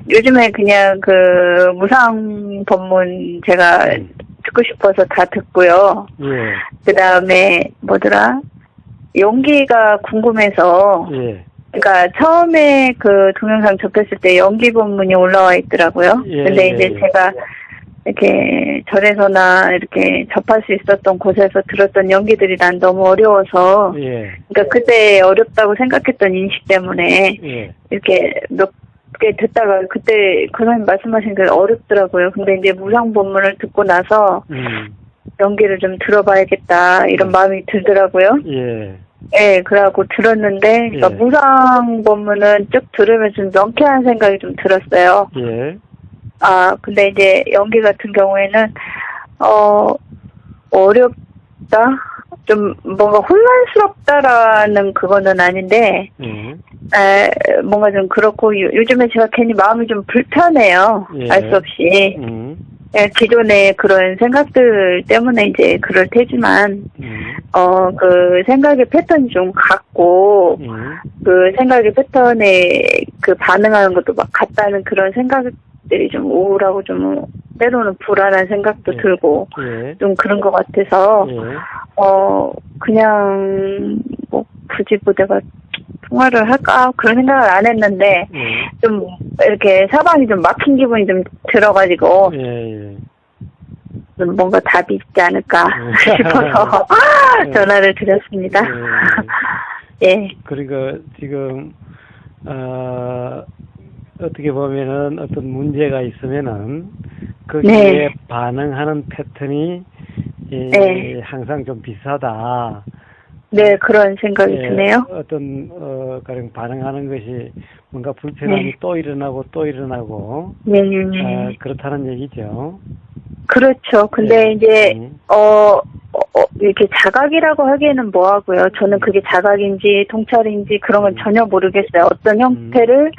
요즘에 그냥 무상 법문 제가 듣고 싶어서 다 듣고요. 예. 그 다음에 연기가 궁금해서. 예. 그러니까 처음에 동영상 접했을 때 연기 본문이 올라와 있더라고요. 예, 근데 이제 예. 제가 이렇게 절에서나 이렇게 접할 수 있었던 곳에서 들었던 연기들이 난 너무 어려워서. 예. 그러니까 그때 어렵다고 생각했던 인식 때문에. 예. 이렇게 몇 개 듣다가 그때 선생님 말씀하신 게 어렵더라고요. 근데 이제 무상 본문을 듣고 나서 연기를 좀 들어봐야겠다 이런 마음이 들더라고요. 예. 예, 그래갖고 들었는데, 그러니까 예. 무상 본문은 쭉 들으면 좀 명쾌한 생각이 좀 들었어요. 예. 근데 이제 연기 같은 경우에는, 어렵다? 좀 뭔가 혼란스럽다라는 그거는 아닌데, 뭔가 좀 그렇고, 요즘에 제가 괜히 마음이 좀 불편해요. 예. 알 수 없이. 예, 기존의 그런 생각들 때문에 이제 그럴 테지만, 생각의 패턴이 좀 같고, 생각의 패턴에 반응하는 것도 막 같다는 그런 생각들이 좀 우울하고 좀, 때로는 불안한 생각도 들고, 좀 그런 것 같아서, 그냥, 굳이 내가 통화를 할까? 그런 생각을 안 했는데, 좀, 이렇게 사방이 좀 막힌 기분이 좀 들어가지고, 좀 뭔가 답이 있지 않을까 싶어서 전화를 드렸습니다. 예. 그러니까 지금, 어떻게 보면은 어떤 문제가 있으면은, 거기에 반응하는 패턴이, 항상 좀 비슷하다. 네, 그런 생각이 드네요. 어떤, 가령 반응하는 것이 뭔가 불편함이 또 일어나고 또 일어나고, 그렇다는 얘기죠. 그렇죠. 근데 이제, 이렇게 자각이라고 하기에는 뭐하고요. 저는 그게 자각인지 통찰인지 그런 건 전혀 모르겠어요. 어떤 형태를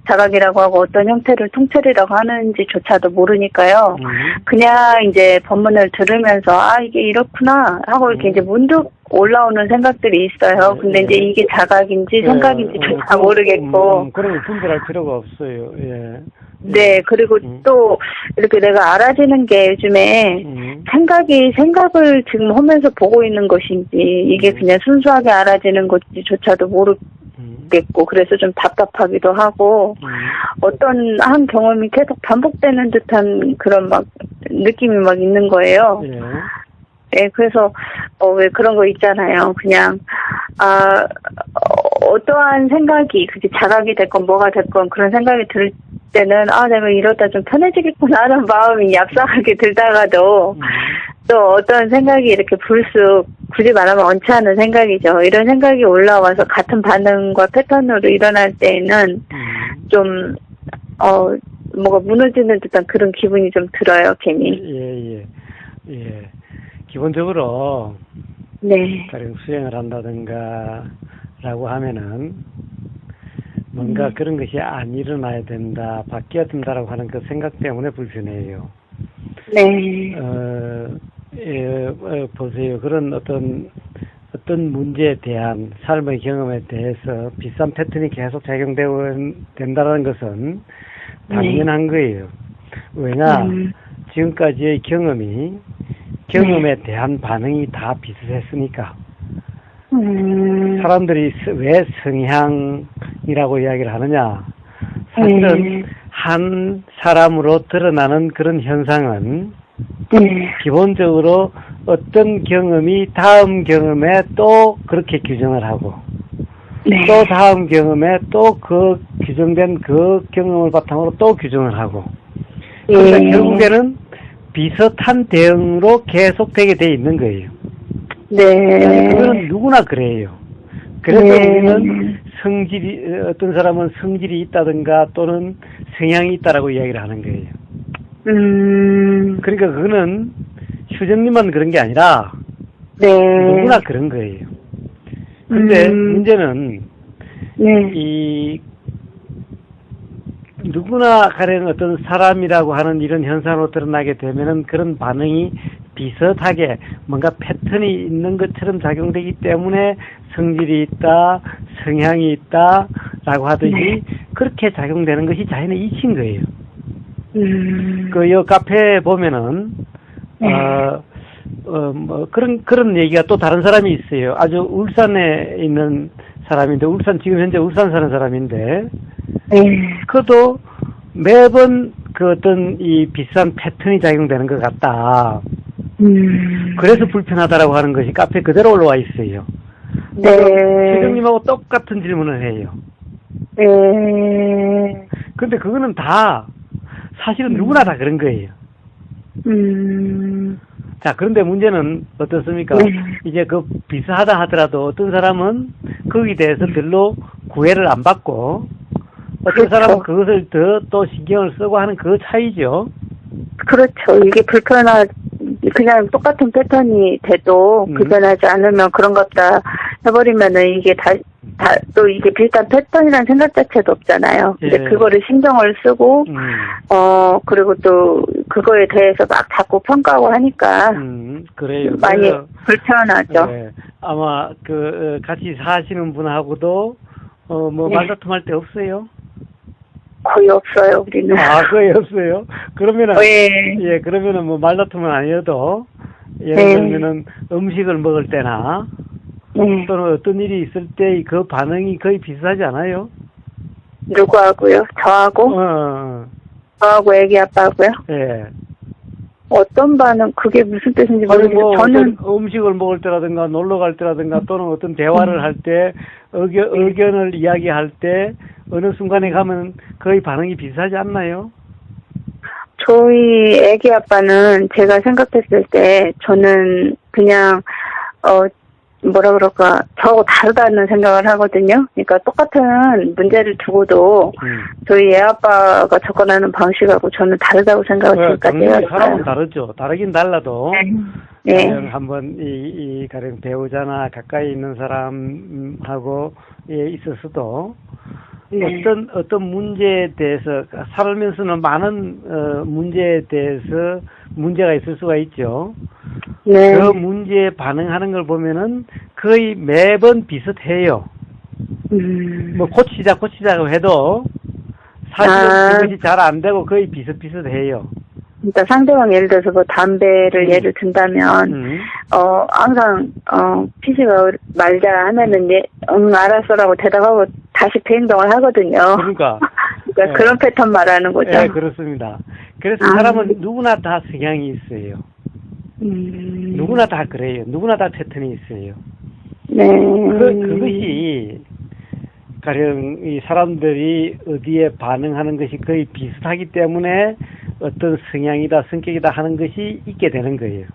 자각이라고 하고 어떤 형태를 통찰이라고 하는지조차도 모르니까요. 그냥 이제 법문을 들으면서 이게 이렇구나 하고 이렇게 이제 문득 올라오는 생각들이 있어요. 근데 이제 이게 자각인지 생각인지조차 모르겠고. 그러면 분별할 필요가 없어요. 예. 네, 그리고 또 이렇게 내가 알아지는 게 요즘에 생각을 지금 하면서 보고 있는 것인지 이게 그냥 순수하게 알아지는 것인지조차도 모르겠고 그래서 좀 답답하기도 하고 어떤 한 경험이 계속 반복되는 듯한 그런 막 느낌이 막 있는 거예요. 네, 그래서 왜 그런 거 있잖아요. 그냥 어떠한 생각이 그게 자각이 됐건 뭐가 됐건 그런 생각이 들 때는 내가 이러다 좀 편해지겠구나 하는 마음이 얍삭하게 들다가도 또 어떤 생각이 이렇게 불쑥 굳이 말하면 원치 않은 생각이죠. 이런 생각이 올라와서 같은 반응과 패턴으로 일어날 때에는 좀 뭐가 무너지는 듯한 그런 기분이 좀 들어요, 괜히. 예. 기본적으로 가령 수행을 한다든가 라고 하면은 뭔가 그런 것이 안 일어나야 된다, 바뀌어야 된다라고 하는 그 생각 때문에 불편해요. 보세요. 그런 어떤 문제에 대한 삶의 경험에 대해서 비슷한 패턴이 계속 된다는 것은 당연한 거예요. 왜냐, 지금까지의 경험에 대한 반응이 다 비슷했으니까. 사람들이 왜 성향이라고 이야기를 하느냐. 사실은 한 사람으로 드러나는 그런 현상은 기본적으로 어떤 경험이 다음 경험에 또 그렇게 규정을 하고 또 다음 경험에 또 그 규정된 그 경험을 바탕으로 또 규정을 하고 그러니까 결국에는 비슷한 대응으로 계속되게 돼 있는 거예요. 그거는 누구나 그래요. 그래서 우리는 어떤 사람은 성질이 있다든가 또는 성향이 있다라고 이야기를 하는 거예요. 그러니까 그거는 휴정님만 그런 게 아니라 누구나 그런 거예요. 근데 문제는 누구나 가령 어떤 사람이라고 하는 이런 현상으로 드러나게 되면은 그런 반응이 비슷하게 뭔가 패턴이 있는 것처럼 작용되기 때문에 성질이 있다, 성향이 있다, 라고 하듯이 네. 그렇게 작용되는 것이 자연의 이치인 거예요. 요 그, 카페에 보면은, 네. 그런 얘기가 또 다른 사람이 있어요. 아주 울산에 있는 사람인데, 지금 현재 울산 사는 사람인데, 네. 그도 매번 그 어떤 이 비슷한 패턴이 작용되는 것 같다. 그래서 불편하다라고 하는 것이 카페에 그대로 올라와 있어요. 네. 최정님하고 똑같은 질문을 해요. 네. 근데 그거는 다 사실은 누구나 다 그런 거예요. 자, 그런데 문제는 어떻습니까? 네. 이제 그 비슷하다 하더라도 어떤 사람은 거기에 대해서 별로 구애를 안 받고 어떤 그렇죠. 사람은 그것을 더 또 신경을 쓰고 하는 그 차이죠. 그렇죠. 이게 그냥 똑같은 패턴이 돼도 불편하지 않으면 그런 것다 해버리면은 이게 또 이게 비슷한 패턴이라는 생각 자체도 없잖아요. 예. 근데 그거를 신경을 쓰고, 그리고 또 그거에 대해서 막 자꾸 평가하고 하니까. 그래요. 많이 불편하죠. 네. 아마 같이 사시는 분하고도, 네. 말다툼할 때 없어요? 거의 없어요, 우리는. 아, 거의 없어요? 그러면은, 네. 예, 그러면은 말다툼은 아니어도, 예를 네. 들면은 음식을 먹을 때나, 네. 또는 어떤 일이 있을 때 그 반응이 거의 비슷하지 않아요? 누구하고요? 저하고? 저하고 애기 아빠하고요? 예. 어떤 반응, 그게 무슨 뜻인지 모르겠는데, 저는. 음식을 먹을 때라든가, 놀러 갈 때라든가, 또는 어떤 대화를 할 때, 의견을 이야기할 때, 어느 순간에 가면 거의 반응이 비슷하지 않나요? 저희 애기 아빠는 제가 생각했을 때, 저는 그냥, 뭐라 그럴까, 저하고 다르다는 생각을 하거든요. 그러니까 똑같은 문제를 두고도, 저희 애 아빠가 접근하는 방식하고 저는 다르다고 생각을 지금까지 당연히 해왔어요. 사람은 다르죠. 다르긴 달라도, 네. 가령 한번 가령 배우자나 가까이 있는 사람하고 있었어도, 어떤 문제에 대해서, 살면서는 많은 문제에 대해서 문제가 있을 수가 있죠. 네. 그 문제에 반응하는 걸 보면은 거의 매번 비슷해요. 고치자고 해도 사실은 그것이 잘 안 되고 거의 비슷비슷해요. 그러니까 상대방 예를 들어서 뭐 담배를 예를 든다면, 항상, 피시가 말자 하면은, 알았어라고 대답하고 다시 그 행동을 하거든요. 그러니까 네. 그런 패턴 말하는 거죠. 네, 그렇습니다. 그래서 사람은 누구나 다 성향이 있어요. 누구나 다 그래요. 누구나 다 패턴이 있어요. 네. 그것이 가령 이 사람들이 어디에 반응하는 것이 거의 비슷하기 때문에 어떤 성향이다 성격이다 하는 것이 있게 되는 거예요.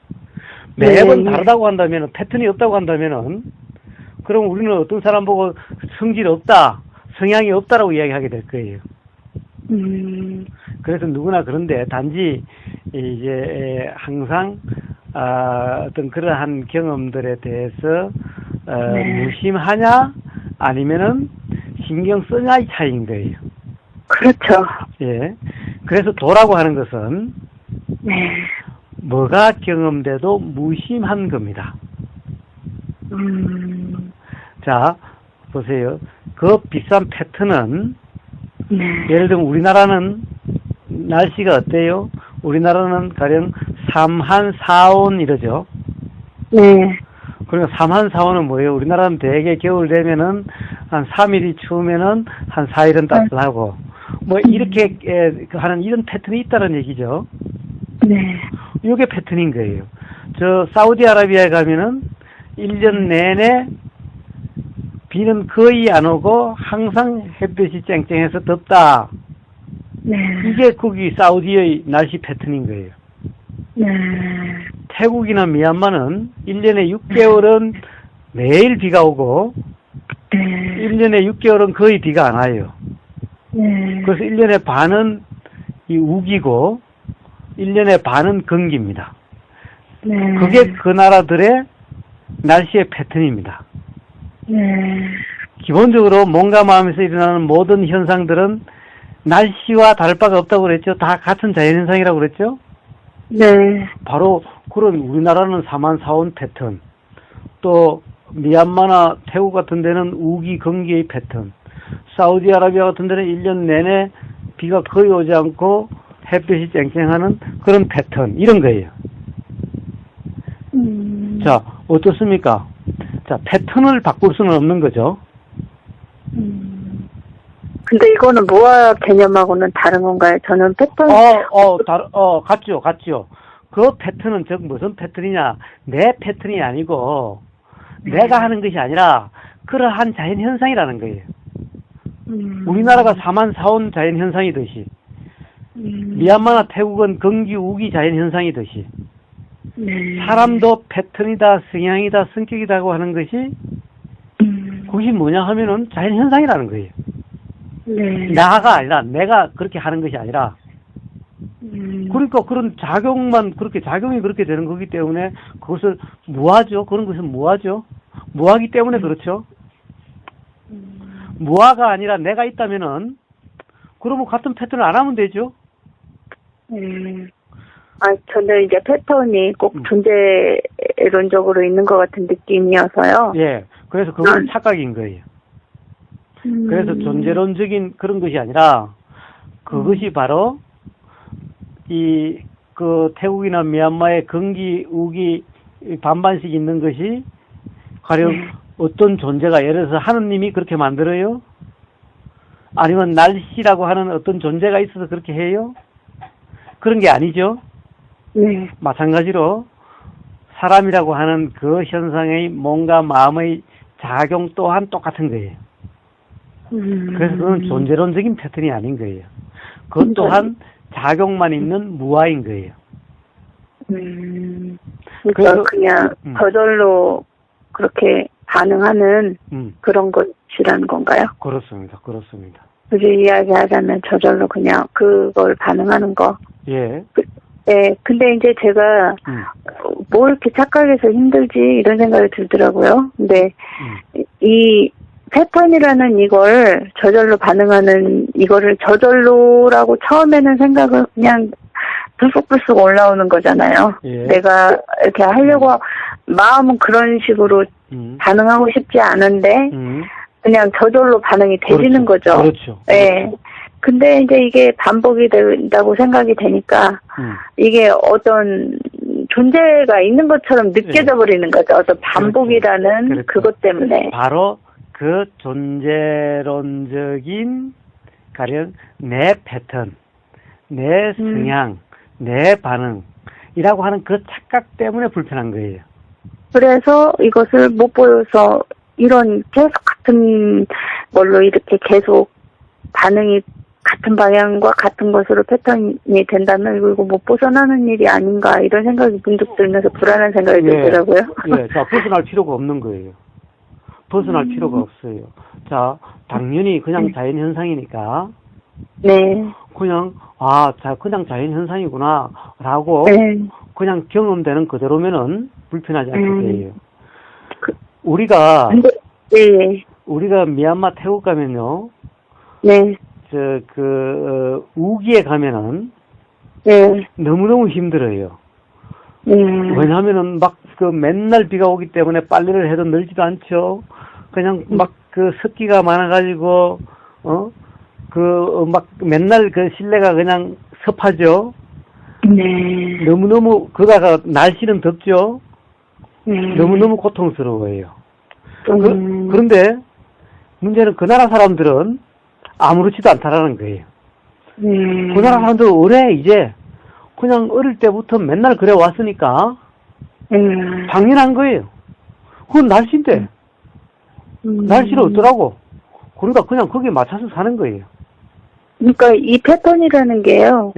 매번 다르다고 한다면, 패턴이 없다고 한다면은, 그럼 우리는 어떤 사람 보고 성질 없다, 성향이 없다라고 이야기하게 될 거예요. 그래서 누구나 그런데 단지 이제 항상 어떤 그러한 경험들에 대해서 무심하냐 아니면은 신경 쓰냐의 차이인 거예요. 그렇죠. 예. 그래서 도라고 하는 것은 뭐가 경험돼도 무심한 겁니다. 자, 보세요. 그 비싼 패턴은 예를 들면 우리나라는 날씨가 어때요? 우리나라는 가령 삼한 사온 이러죠. 네. 그러니까 삼한 사온은 뭐예요? 우리나라는 대개 겨울 되면은 한 3일이 추우면은 한 4일은 따뜻하고 뭐 이렇게 하는 이런 패턴이 있다는 얘기죠. 네. 이게 패턴인 거예요. 저 사우디아라비아에 가면은 1년 내내 비는 거의 안 오고 항상 햇볕이 쨍쨍해서 덥다. 네. 이게 거기 사우디의 날씨 패턴인 거예요. 네. 태국이나 미얀마는 1년에 6개월은 매일 비가 오고 1년에 6개월은 거의 비가 안 와요. 그래서 1년에 반은 이 우기고 1년에 반은 건기입니다. 그게 그 나라들의 날씨의 패턴입니다. 기본적으로 몸과 마음에서 일어나는 모든 현상들은 날씨와 다를 바가 없다고 그랬죠. 다 같은 자연현상이라고 그랬죠. 네. 바로 그런 우리나라는 사만사온 패턴, 또 미얀마나 태국 같은 데는 우기 건기의 패턴, 사우디아라비아 같은 데는 1년 내내 비가 거의 오지 않고 햇빛이 쨍쨍하는 그런 패턴, 이런 거예요. 자, 어떻습니까? 자, 패턴을 바꿀 수는 없는 거죠. 근데 이거는 무화 개념하고는 다른 건가요? 저는 패턴. 같죠. 그 패턴은 즉 무슨 패턴이냐? 내 패턴이 아니고, 내가 하는 것이 아니라, 그러한 자연 현상이라는 거예요. 우리나라가 4만 4온 자연 현상이듯이, 미얀마나 태국은 건기, 우기 자연 현상이듯이, 사람도 패턴이다, 성향이다, 성격이다고 하는 것이, 그것이 뭐냐 하면은 자연 현상이라는 거예요. 나가 아니라, 내가 그렇게 하는 것이 아니라, 그러니까 그런 작용이 그렇게 되는 거기 때문에 그것을 무화죠. 그런 것은 무화죠. 무화기 때문에 그렇죠. 무화가 아니라 내가 있다면은, 그러면 같은 패턴을 안 하면 되죠. 저는 이제 패턴이 꼭 존재론적으로 있는 것 같은 느낌이어서요. 예. 그래서 그건 착각인 거예요. 그래서 존재론적인 그런 것이 아니라, 그것이 바로, 태국이나 미얀마의 건기, 우기, 반반씩 있는 것이, 가령 어떤 존재가, 예를 들어서 하느님이 그렇게 만들어요? 아니면 날씨라고 하는 어떤 존재가 있어서 그렇게 해요? 그런 게 아니죠? 네. 마찬가지로, 사람이라고 하는 그 현상의 몸과 마음의 작용 또한 똑같은 거예요. 그래서 그건 존재론적인 패턴이 아닌 거예요. 그것 또한 작용만 있는 무아인 거예요. 그러니까 그냥 저절로 그렇게 반응하는 그런 것이라는 건가요? 그렇습니다. 굳이 이야기하자면 저절로 그냥 그걸 반응하는 거. 예. 네, 근데 이제 제가 뭐 이렇게 착각해서 힘들지 이런 생각이 들더라고요. 근데 이 패턴이라는 이걸 저절로 반응하는 이거를 저절로라고 처음에는 생각은 그냥 불쑥불쑥 올라오는 거잖아요. 예. 내가 이렇게 하려고 마음은 그런 식으로 반응하고 싶지 않은데 그냥 저절로 반응이 되지는 거죠. 그렇죠. 네. 근데 이제 이게 반복이 된다고 생각이 되니까 이게 어떤 존재가 있는 것처럼 느껴져 버리는 거죠. 어떤 반복이라는 그렇죠. 그것 때문에. 바로 그 존재론적인 가령 내 패턴, 내 성향, 내 반응이라고 하는 그 착각 때문에 불편한 거예요. 그래서 이것을 못 보여서 이런 계속 같은 걸로 이렇게 계속 반응이 같은 방향과 같은 것으로 패턴이 된다면 이거 못 벗어나는 일이 아닌가 이런 생각이 문득 들면서 불안한 생각이 들더라고요. 예, 자, 벗어날 필요가 없는 거예요. 벗어날 필요가 없어요. 자, 당연히 그냥 자연현상이니까. 네. 그냥, 그냥 자연현상이구나, 라고, 그냥 경험되는 그대로면은 불편하지 않게 돼요. 우리가 미얀마 태국 가면요. 네. 우기에 가면은. 네. 너무너무 힘들어요. 왜냐하면은 맨날 비가 오기 때문에 빨래를 해도 늘지도 않죠. 그냥 습기가 많아가지고, 맨날 실내가 그냥 습하죠. 네. 너무너무, 그러다가 날씨는 덥죠. 너무너무 고통스러워요. 그런데, 문제는 그 나라 사람들은 아무렇지도 않다라는 거예요. 그 나라 사람들은 올해 이제, 그냥 어릴 때부터 맨날 그래 왔으니까, 당연한 거예요. 그건 날씨인데, 날씨를 어쩌라고. 그러니까 그냥 거기에 맞춰서 사는 거예요. 그러니까 이 패턴이라는 게요.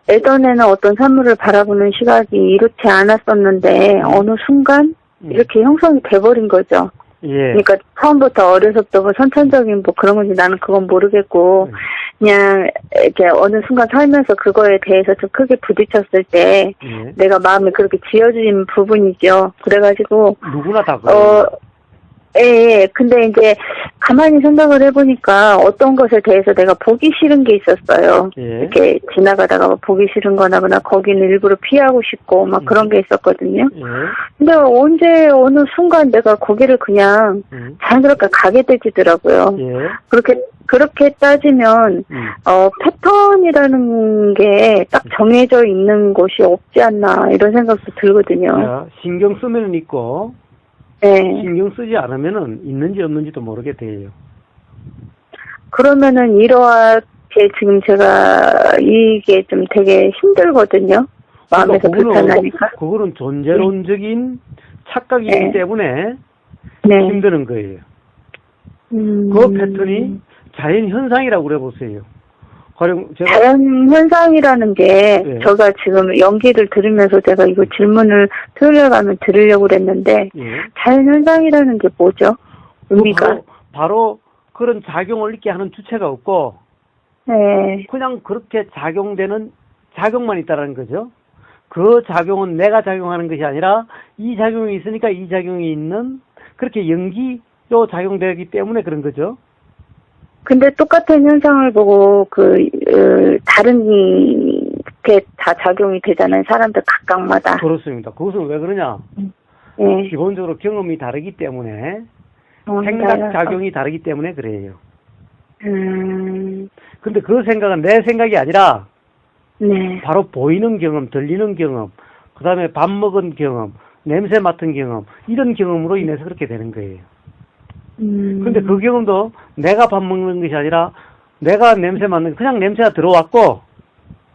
예전에는 어떤 사물을 바라보는 시각이 이렇지 않았었는데 어느 순간 이렇게 형성이 돼버린 거죠. 그러니까 처음부터 어려서부터 선천적인 그런 건지 나는 그건 모르겠고 그냥 이렇게 어느 순간 살면서 그거에 대해서 좀 크게 부딪혔을 때 내가 마음이 그렇게 지어진 부분이죠. 그래가지고 누구나 다 그래요. 예. 근데 이제 가만히 생각을 해보니까 어떤 것에 대해서 내가 보기 싫은 게 있었어요. 이렇게 지나가다가 보기 싫은 거나 거기는 일부러 피하고 싶고 그런 게 있었거든요. 근데 언제 어느 순간 내가 거기를 그냥 자연스럽게 가게 되지더라고요. 그렇게 그렇게 따지면, 패턴이라는 게 딱 정해져 있는 곳이 없지 않나, 이런 생각도 들거든요. 자, 신경 쓰면은 있고, 네. 신경 쓰지 않으면은 있는지 없는지도 모르게 돼요. 그러면은 이렇게 지금 제가 이게 좀 되게 힘들거든요. 마음에서 불편하니까. 그거는 존재론적인 착각이기 네. 때문에 네. 힘드는 거예요. 그 패턴이 자연 현상이라고 그래 보세요. 가령 제가 자연 현상이라는 게 예. 제가 지금 연기를 들으면서 제가 이거 질문을 토요일에 가면 들으려고 그랬는데 예. 자연 현상이라는 게 뭐죠? 의미가? 바로 그런 작용을 있게 하는 주체가 없고 네. 그냥 그렇게 작용되는 작용만 있다라는 거죠. 그 작용은 내가 작용하는 것이 아니라 이 작용이 있으니까 이 작용이 있는 그렇게 연기로 작용되기 때문에 그런 거죠. 근데 똑같은 현상을 보고 다른 게 다 작용이 되잖아요. 사람들 각각마다. 그렇습니다. 그것은 왜 그러냐? 네. 기본적으로 경험이 다르기 때문에 생각 작용이 다르기 때문에 그래요. 근데 그 생각은 내 생각이 아니라 네. 바로 보이는 경험, 들리는 경험, 그 다음에 밥 먹은 경험, 냄새 맡은 경험, 이런 경험으로 인해서 그렇게 되는 거예요. 근데 그 경험도 내가 밥 먹는 것이 아니라 내가 냄새 맡는, 그냥 냄새가 들어왔고,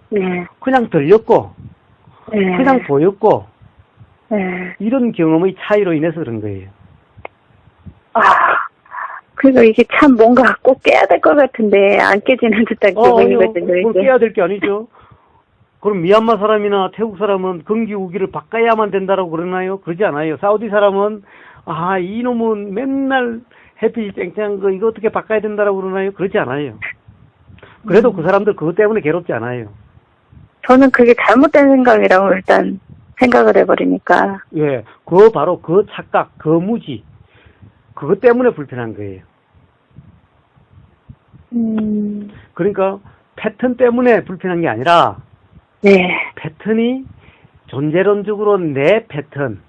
네. 그냥 들렸고, 네. 그냥 보였고, 네. 이런 경험의 차이로 인해서 그런 거예요. 그래서 이게 참 뭔가 꼭 깨야 될 것 같은데, 안 깨지는 듯한 기분이거든요, 그걸 이게. 깨야 될 게 아니죠. 그럼 미얀마 사람이나 태국 사람은 건기 우기를 바꿔야만 된다라고 그러나요? 그러지 않아요. 사우디 사람은 이놈은 맨날 햇빛이 쨍쨍한 거 이거 어떻게 바꿔야 된다라고 그러나요? 그러지 않아요. 그래도 그 사람들 그것 때문에 괴롭지 않아요. 저는 그게 잘못된 생각이라고 일단 생각을 해버리니까. 예, 바로 그 착각, 그 무지, 그것 때문에 불편한 거예요. 그러니까 패턴 때문에 불편한 게 아니라 네. 패턴이 존재론적으로 내 패턴,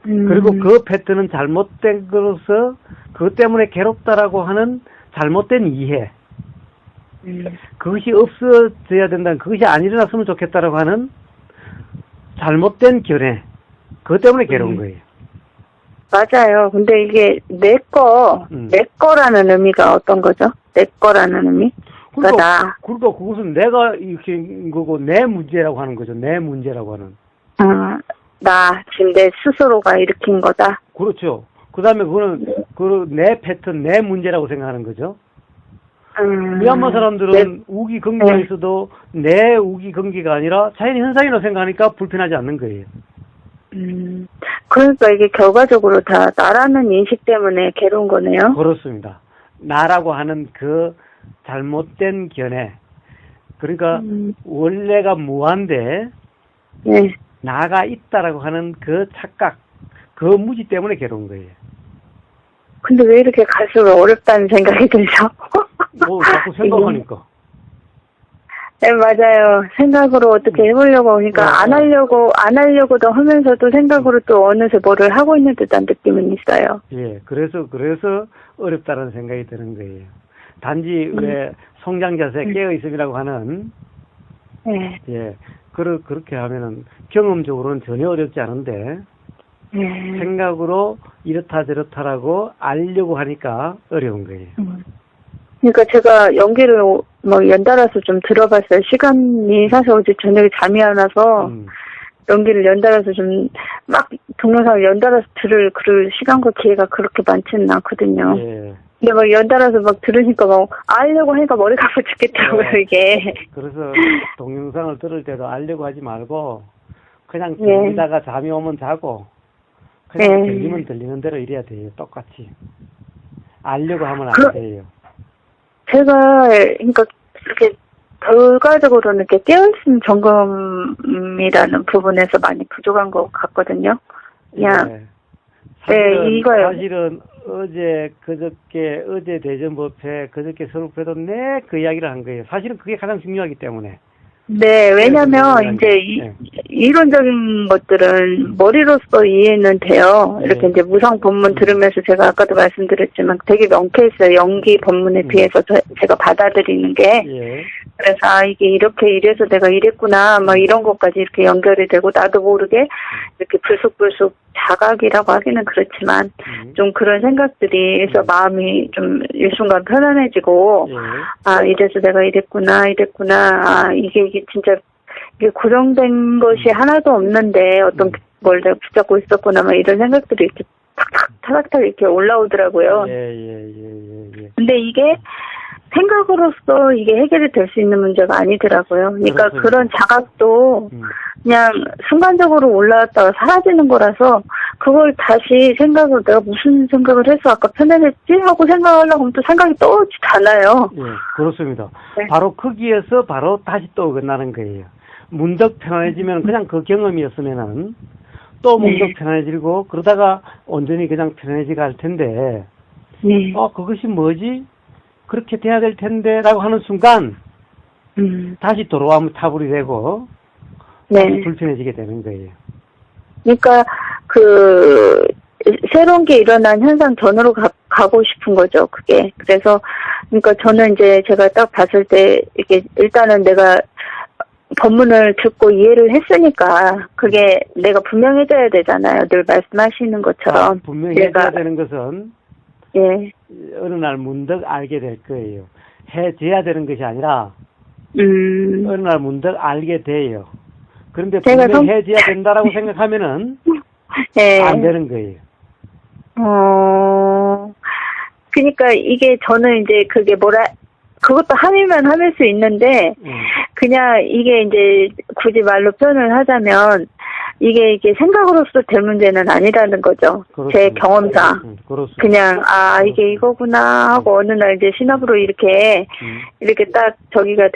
그리고 그 패턴은 잘못된 것으로서 그것 때문에 괴롭다라고 하는 잘못된 이해, 그것이 없어져야 된다는, 그것이 안 일어났으면 좋겠다라고 하는 잘못된 견해, 그것 때문에 괴로운 거예요. 맞아요. 근데 이게 내 거라는 의미가 어떤 거죠? 내 거라는 의미? 그러니까 그것은 내가 이렇게 거고 내 문제라고 하는 거죠. 내 문제라고 하는. 지금 내 스스로가 일으킨 거다. 그렇죠. 그 다음에 그거는 내 패턴, 내 문제라고 생각하는 거죠. 미얀마 사람들은 우기 건기가 있어도 내 우기 건기가 아니라 자연 현상이라고 생각하니까 불편하지 않는 거예요. 그러니까 이게 결과적으로 다 나라는 인식 때문에 괴로운 거네요. 그렇습니다. 나라고 하는 그 잘못된 견해. 그러니까 원래가 무한데 네. 나가 있다라고 하는 그 착각, 그 무지 때문에 괴로운 거예요. 근데 왜 이렇게 갈수록 어렵다는 생각이 들죠? 자꾸 생각하니까. 네, 맞아요. 생각으로 어떻게 해보려고 하니까 안 하려고도 하면서도 생각으로 또 어느새 뭐를 하고 있는 듯한 느낌은 있어요. 예, 그래서 어렵다는 생각이 드는 거예요. 단지 왜 성장 자세 깨어 있음이라고 하는, 네. 예, 그렇게 하면은 경험적으로는 전혀 어렵지 않은데, 생각으로 이렇다 저렇다라고 알려고 하니까 어려운 거예요. 그러니까 제가 연기를 연달아서 좀 들어봤어요. 시간이 사실 어제 저녁에 잠이 안 와서 연기를 연달아서 좀 막 동영상을 연달아서 들을 시간과 기회가 그렇게 많지는 않거든요. 예. 근데 연달아서 들으니까 알려고 하니까 머리가 아파 죽겠더라고요, 이게. 그래서 동영상을 들을 때도 알려고 하지 말고 그냥 들리다가 잠이 오면 자고 그냥 들리면 들리는 대로 이래야 돼요. 똑같이. 알려고 하면 안 돼요. 제가 그러니까 이렇게 결과적으로는 이렇게 깨어있음 점검이라는 부분에서 많이 부족한 것 같거든요. 그냥 사실은 어제 대전법회 그저께 서울법회도 그 이야기를 한 거예요. 사실은 그게 가장 중요하기 때문에 네, 왜냐면 이제 네. 이론적인 것들은 머리로서 이해는 돼요. 이렇게 이제 무상 법문 들으면서 제가 아까도 말씀드렸지만 되게 명쾌했어요. 연기 법문에 비해서 제가 받아들이는 게. 예. 그래서 아 이게 이렇게 이래서 내가 이랬구나 막 이런 것까지 이렇게 연결이 되고 나도 모르게 이렇게 불쑥불쑥 자각이라고 하기는 그렇지만 좀 그런 생각들이 해서 마음이 좀 일순간 편안해지고 예. 아 이래서 내가 이랬구나 아 이게 진짜 이게 고정된 것이 하나도 없는데 어떤 걸 내가 붙잡고 있었구나 막 이런 생각들이 이렇게 탁탁 이렇게 올라오더라고요. 예. 근데 이게 생각으로서 이게 해결이 될 수 있는 문제가 아니더라고요. 그러니까 그렇군요. 그런 자각도 그냥 순간적으로 올라왔다가 사라지는 거라서 그걸 다시 생각을 내가 무슨 생각을 해서 아까 편안했지? 하고 생각하려고 하면 또 생각이 떠오르지도 않아요. 예, 그렇습니다. 네. 바로 거기에서 바로 다시 또 어긋나는 거예요. 문득 편안해지면 그냥 그 경험이었으면은 또 문득 편안해지고 그러다가 온전히 그냥 편안해지가 할 텐데 그것이 뭐지? 그렇게 돼야 될 텐데 라고 하는 순간 다시 돌아오면 타불이 되고 다시 불편해지게 되는 거예요. 그러니까 그 새로운 게 일어난 현상 전으로 가고 싶은 거죠, 그게. 그래서 그러니까 저는 이제 제가 딱 봤을 때 이게 일단은 내가 법문을 듣고 이해를 했으니까 그게 내가 분명해져야 되잖아요. 늘 말씀하시는 것처럼. 분명해져야 되는 것은 예. 어느 날 문득 알게 될 거예요. 해져야 되는 것이 아니라 어느 날 문득 알게 돼요. 그런데 분명해져야 된다라고 생각하면은 안 되는 거예요. 그러니까 이게 저는 이제 그게 그것도 함이면 함일 수 있는데 그냥 이게 이제 굳이 말로 표현을 하자면 이게 생각으로서 될 문제는 아니라는 거죠. 그렇습니다. 제 경험상. 그냥, 이게 이거구나 하고 어느 날 이제 신압으로 이렇게 딱 저기가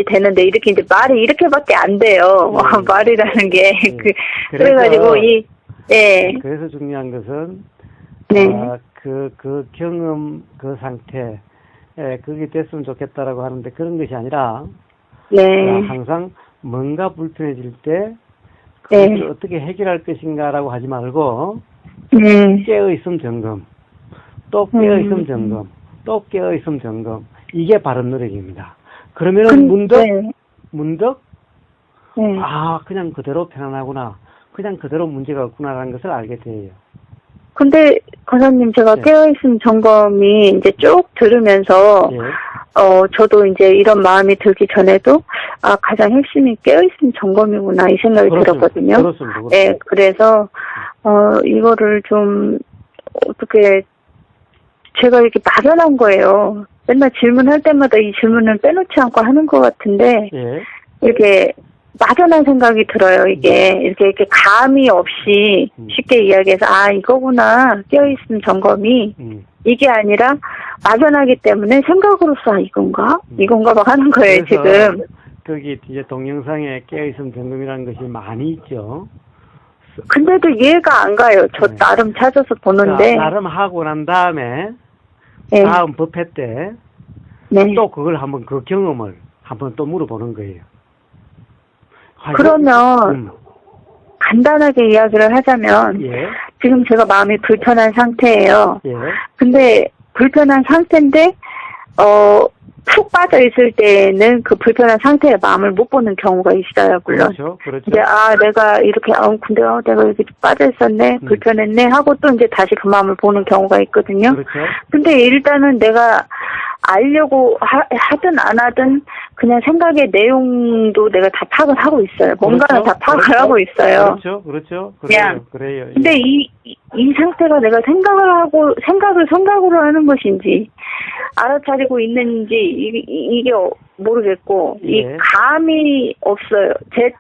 되는데 이렇게 이제 말이 이렇게밖에 안 돼요. 말이라는 게. 그래가지고 그래서 중요한 것은, 그 경험, 그 상태, 그게 됐으면 좋겠다라고 하는데 그런 것이 아니라, 항상 뭔가 불편해질 때, 그것을 어떻게 해결할 것인가라고 하지 말고 깨어있음 점검, 또 깨어있음 점검, 또 깨어있음 점검, 이게 바른 노력입니다. 그러면은 문득 그냥 그대로 편안하구나, 그냥 그대로 문제가 없구나라는 것을 알게 돼요. 근데 권사님 제가 깨어있음 점검이 이제 쭉 들으면서 저도 이제 이런 마음이 들기 전에도 가장 핵심이 깨어있음 점검이구나 이 생각이 들었거든요. 그렇습니다. 네, 그래서 이거를 좀 어떻게 제가 이렇게 막연한 거예요. 맨날 질문할 때마다 이 질문을 빼놓지 않고 하는 것 같은데 이렇게 막연한 생각이 들어요. 이렇게 감이 없이 쉽게 이야기해서 이거구나 깨어있음 점검이 이게 아니라 막연하기 때문에 생각으로서 이건가 막 하는 거예요 지금. 거기 이제 동영상에 깨어있음 점검이라는 것이 많이 있죠. 근데도 이해가 안 가요. 저 나름 찾아서 보는데. 나름 하고 난 다음에 다음 법회 때 또 그걸 한번 그 경험을 한번 또 물어보는 거예요. 그러면 간단하게 이야기를 하자면 지금 제가 마음이 불편한 상태예요. 근데 불편한 상태인데 푹 빠져 있을 때는 그 불편한 상태의 마음을 못 보는 경우가 있어요, 물론. 그렇죠. 이제 내가 이렇게 근데 내가 이렇게 빠져 있었네, 불편했네 하고 또 이제 다시 그 마음을 보는 경우가 있거든요. 그렇죠. 근데 일단은 내가 알려고 하든 안 하든 그냥 생각의 내용도 내가 다 파악을 하고 있어요. 뭔가는 다 파악을 하고 있어요. 그렇죠. 그래요. 근데 이 상태가 내가 생각을 생각으로 하는 것인지 알아차리고 있는지 이게 모르겠고 이 감이 없어요.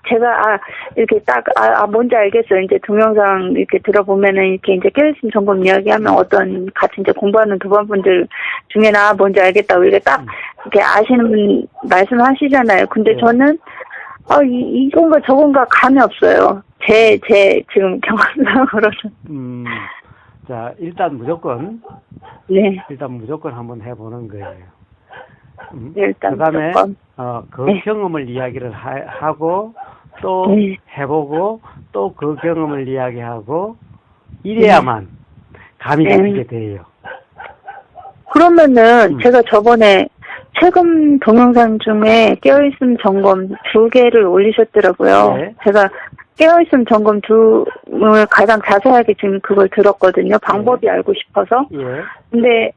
제가 이렇게 딱 뭔지 알겠어요. 이제 동영상 이렇게 들어보면은 이렇게 이제 깨어있음 점검 이야기하면 어떤 같이 이제 공부하는 도반분들 중에나 뭔지 알겠다고 이렇게 딱 이렇게 아시는 분 말씀하시잖아요. 근데 저는 이건가 저건가 감이 없어요. 제 지금 경험상으로는. 자, 일단 무조건 한번 해보는 거예요. 일단 그다음에 무조건. 그 네. 경험을 이야기를 하고 또 네. 해보고 또 그 경험을 이야기하고 이래야만 감이 네. 잡히게 돼요. 그러면은 제가 저번에 최근 동영상 중에 깨어있음 점검 2개를 올리셨더라고요. 네. 제가 깨어있음 점검 2을 가장 자세하게 지금 그걸 들었거든요. 방법이 알고 싶어서. 예. 근데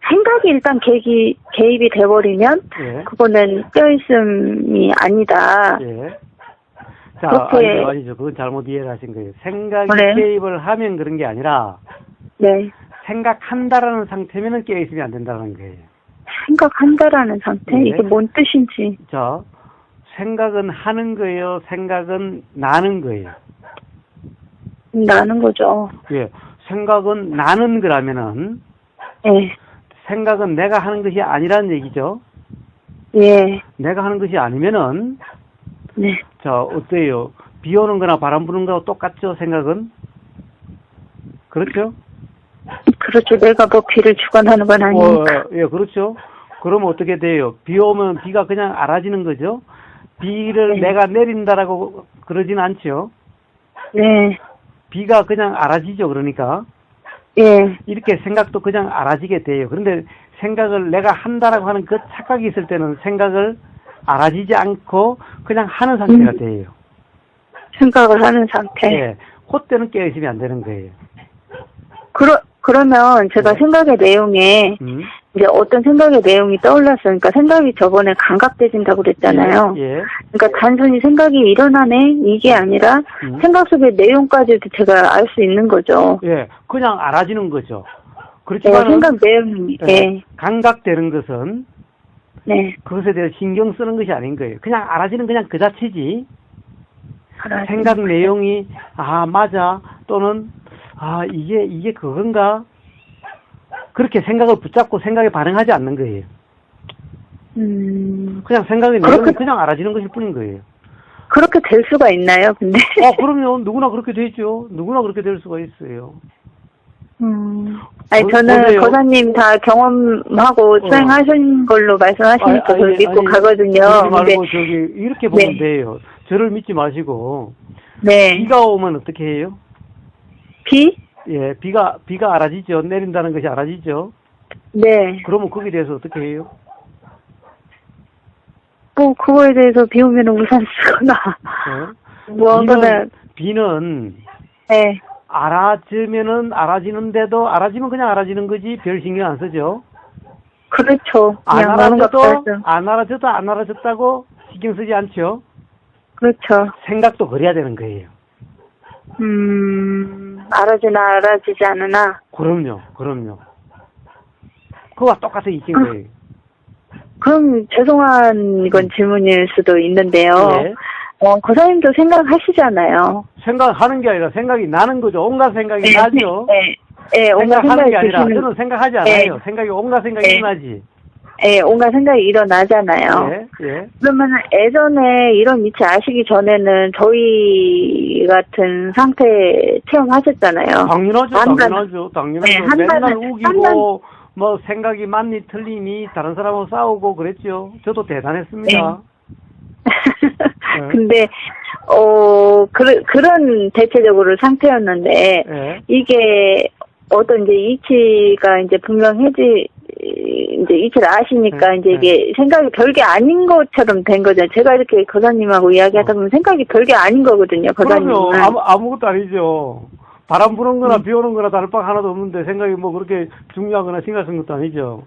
생각이 일단 개입이 돼버리면 예. 그거는 깨어있음이 아니다. 예. 자, 그렇게- 아니죠. 그건 잘못 이해를 하신 거예요. 생각이 네. 개입을 하면 그런 게 아니라 네. 생각한다라는 상태면은 깨어있으면 안 된다는 거예요. 생각한다라는 상태? 네. 이게 뭔 뜻인지. 자, 생각은 하는 거예요. 생각은 나는 거예요. 나는 거죠. 예. 생각은 나는 거라면은 예. 생각은 내가 하는 것이 아니라는 얘기죠. 예. 내가 하는 것이 아니면은 네. 자, 어때요? 비 오는 거나 바람 부는 거하고 똑같죠, 생각은? 그렇죠? 그렇죠. 내가 뭐 비를 주관하는 건 아니니까. 예, 그렇죠. 그러면 어떻게 돼요? 비 오면 비가 그냥 알아지는 거죠? 비를 네. 내가 내린다라고 그러진 않죠? 네. 비가 그냥 알아지죠, 그러니까. 예. 이렇게 생각도 그냥 알아지게 돼요. 그런데 생각을 내가 한다라고 하는 그 착각이 있을 때는 생각을 알아지지 않고 그냥 하는 상태가 돼요. 생각을 하는 상태. 예. 그때는 깨어있으면 안 되는 거예요. 그러면 제가 네. 생각의 내용에 이제 어떤 생각의 내용이 떠올랐어요. 그러니까 생각이 저번에 감각돼진다고 그랬잖아요. 예. 그러니까 단순히 생각이 일어나네 이게 아니라 생각 속의 내용까지도 제가 알 수 있는 거죠. 예. 그냥 알아지는 거죠. 네, 그렇지만 생각 내용이. 예. 감각되는 것은 네. 그것에 대해서 신경 쓰는 것이 아닌 거예요. 그냥 알아지는 그냥 그 자체지. 알아지는 생각 거죠. 내용이 맞아 또는 이게 그건가 그렇게 생각을 붙잡고 생각에 반응하지 않는 거예요. 그냥 생각의 내용이 그냥 알아지는 것일 뿐인 거예요. 그렇게 될 수가 있나요? 근데. 그럼요. 누구나 그렇게 되죠. 누구나 그렇게 될 수가 있어요. 아니, 저는 보세요. 거사님 다 경험하고 수행하신 걸로 말씀하시니까 그걸 믿고 가거든요. 그러지 근데, 말고 이렇게 보면 네. 돼요. 저를 믿지 마시고 네. 비가 오면 어떻게 해요? 비? 예, 비가 알아지죠. 내린다는 것이 알아지죠. 네. 그러면 거기에 대해서 어떻게 해요? 뭐, 그거에 대해서 비 오면 우산 쓰거나, 뭐, 하거나, 비는 네. 알아지는데도 알아지면 그냥 알아지는 거지 별 신경 안 쓰죠. 그렇죠. 안 그냥 나는 것 같아요. 안 알아졌다고 신경 쓰지 않죠. 그렇죠. 생각도 그래야 되는 거예요. 알아지나 알아지지 않으나. 그럼요. 그거와 똑같은 이긴 거예요. 그럼 죄송한 이건 질문일 수도 있는데요. 예. 거사님도 생각하시잖아요. 생각하는 게 아니라 생각이 나는 거죠. 온갖 생각이 나죠. 네, 온갖 생각하는 게 생각이 아니라 드시는. 저는 생각하지 않아요. 생각이 온갖 생각이 일어나지. 네, 온갖 생각이 일어나잖아요. 예. 그러면 예전에 이런 위치 아시기 전에는 저희 같은 상태 체험하셨잖아요. 당연하죠. 네, 한 맨날 달은- 우기고 뭐 생각이 맞니 틀리니 다른 사람하고 싸우고 그랬죠. 저도 대단했습니다. 근데 그런 대체적으로 상태였는데 예. 이게 어떤 이제 이치가 이제 분명해지 이제 이치를 아시니까 이제 이게 생각이 별게 아닌 것처럼 된 거죠. 제가 이렇게 거사님하고 이야기하다 보면 생각이 별게 아닌 거거든요. 거사님은. 그럼요. 아무것도 아니죠. 바람 부는 거나 비 오는 거나 다를 바 하나도 없는데 생각이 뭐 그렇게 중요하거나 심각한 것도 아니죠.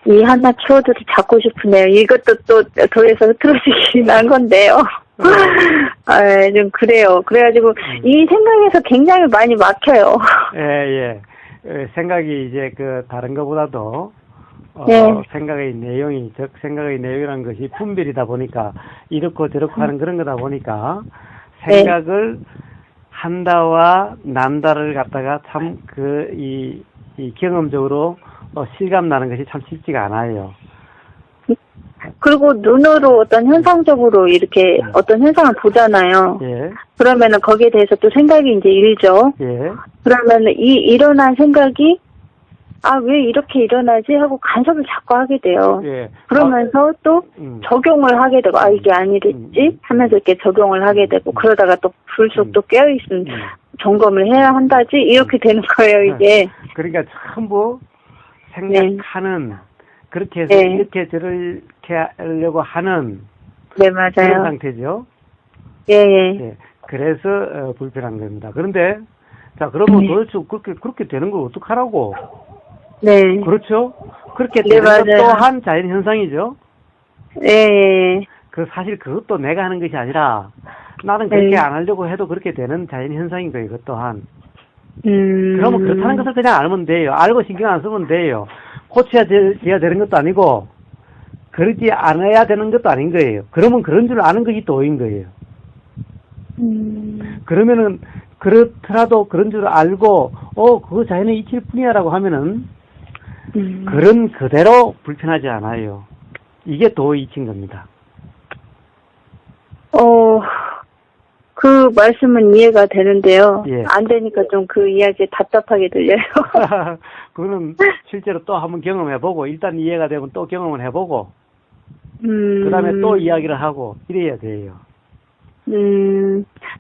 이 하나 키워드를 잡고 싶으네요. 이것도 또 더해서 흐트러지긴 한 건데요. 좀 그래요. 그래가지고 이 생각에서 굉장히 많이 막혀요. 예. 생각이 이제 다른 것보다도 네. 생각의 내용이 즉 생각의 내용이라는 것이 분별이다 보니까 이렇고 저렇고 하는 그런 거다 보니까 생각을 한다와 난다를 갖다가 참 이 경험적으로 실감 나는 것이 참 쉽지가 않아요. 그리고 눈으로 어떤 현상적으로 이렇게 어떤 현상을 보잖아요. 예. 그러면은 거기에 대해서 또 생각이 이제 일죠. 예. 그러면 이 일어난 생각이 아, 왜 이렇게 일어나지 하고 간섭을 자꾸 하게 돼요. 예. 그러면서 또 적용을 하게 되고 아, 이게 아니랬지 하면서 이렇게 적용을 하게 되고 그러다가 또 불쑥 또 깨어있으면 점검을 해야 한다지 이렇게 되는 거예요, 이게. 그러니까 전부 생각하는 그렇게 해서 네. 이렇게 저렇게 하려고 하는 네, 그런 맞아요. 상태죠. 예, 예. 예. 그래서 불편한 겁니다. 그런데 자 그러면 도대체 그렇게 되는 걸 어떡하라고? 네. 그렇죠? 그렇게 네, 되는 것 맞아요. 또한 자연 현상이죠. 예, 예. 그 사실 그것도 내가 하는 것이 아니라 나는 그렇게 안 하려고 해도 그렇게 되는 자연 현상인 거예요. 그것 또한. 그러면 그렇다는 것을 그냥 알면 돼요. 알고 신경 안 쓰면 돼요. 고쳐야 되는 것도 아니고 그러지 않아야 되는 것도 아닌 거예요. 그러면 그런 줄 아는 것이 도인 거예요. 그러면은 그렇더라도 그런 줄 알고 그거 자연의 이치일 뿐이야라고 하면은 그런 그대로 불편하지 않아요. 이게 도이치인 겁니다. 그 말씀은 이해가 되는데요. 예. 안 되니까 좀 그 이야기 답답하게 들려요. 그거는 실제로 또 한번 경험해보고 일단 이해가 되면 또 경험을 해보고 그 다음에 또 이야기를 하고 이래야 돼요.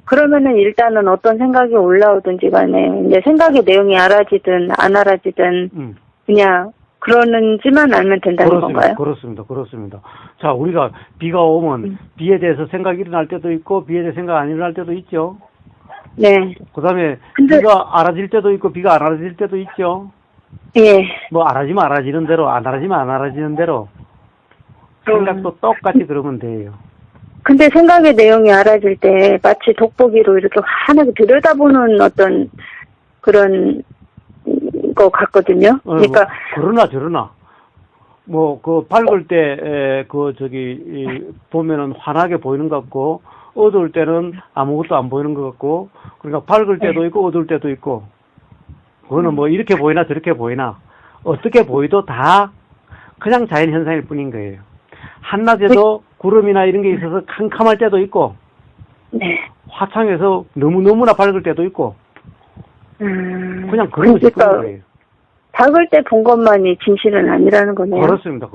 그러면은 일단은 어떤 생각이 올라오든지 간에 이제 생각의 내용이 알아지든 안 알아지든 그냥 그러는지만 알면 된다는 건가요? 그렇습니다. 자, 우리가 비가 오면 비에 대해서 생각이 일어날 때도 있고 비에 대해서 생각 안 일어날 때도 있죠. 네. 그 다음에 근데 비가 알아질 때도 있고 비가 안 알아질 때도 있죠. 예. 뭐 알아지면 알아지는 대로 안 알아지면 안 알아지는 대로 생각도 똑같이 그러면 돼요. 근데 생각의 내용이 알아질 때 마치 돋보기로 이렇게 환하게 들여다보는 어떤 그런 거 같거든요. 그러니까 그러나 뭐 그 밝을 때 보면은 환하게 보이는 것 같고 어두울 때는 아무것도 안 보이는 것 같고 그러니까 밝을 때도 있고 어두울 때도 있고 그거는 뭐 이렇게 보이나 저렇게 보이나 어떻게 보이도 다 그냥 자연 현상일 뿐인 거예요. 한낮에도 구름이나 이런 게 있어서 캄캄할 때도 있고 네. 화창해서 너무나 밝을 때도 있고 그냥 그런 것이 뿐인 거예요. 밝을 때 본 것만이 진실은 아니라는 거네요. 그렇습니다.